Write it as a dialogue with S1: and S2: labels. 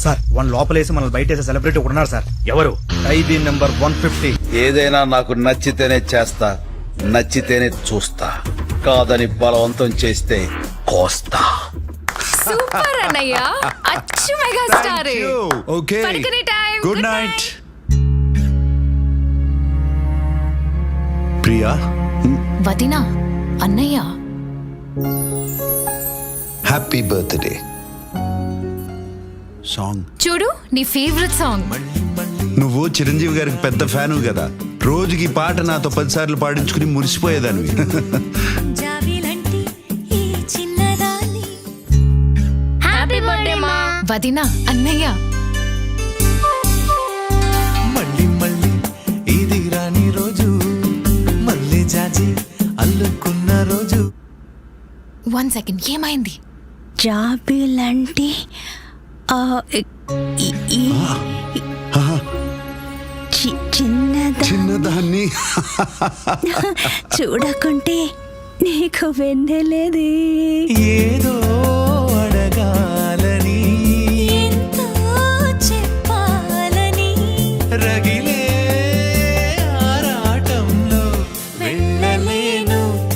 S1: Sir one లోపలేసి మనల్ని బయట వేసే సెలబ్రిటీ ఒకడున్నారు సార్.
S2: ఎవరు?
S1: ఖైదీ నెంబర్ 150.
S3: ఏదైనా నాకు నచ్చితేనే చేస్తా, నచ్చితేనే చూస్తా, కాదని బలవంతం చేస్తే కోస్తా.
S4: సూపర్ అన్నయ్య, అచ్చు మెగా స్టార్.
S5: ఓకే,
S4: పడుకునే టైం.
S5: Good night. ప్రియా,
S4: వదినా, అన్నయ్య.
S5: Happy birthday song.
S4: చూడు నీ ఫేవరెట్ సాంగ్.
S5: నువ్వు చిరంజీవి గారికి పెద్ద ఫ్యాను కదా, రోజుకి ఈ పాట నాతో 10 సార్లు పాడించుకుని మురిసిపోయేదానివి.
S4: హ్యాపీ బర్త్డే మా వదినా, అన్నయ్య.
S6: మళ్ళీ మళ్ళీ ఇది రాని రోజు, మళ్ళీ జాజి అల్లుకున్న రోజు.
S4: 1 సెకండ్, ఏమైంది?
S7: జాబిలంటే
S5: చిన్నదాన్ని
S7: చూడకుంటే నీకు వెన్నెలేది.
S6: ఏదో అడగాలని,
S7: ఎంతో చెప్పాలని
S6: రగిలి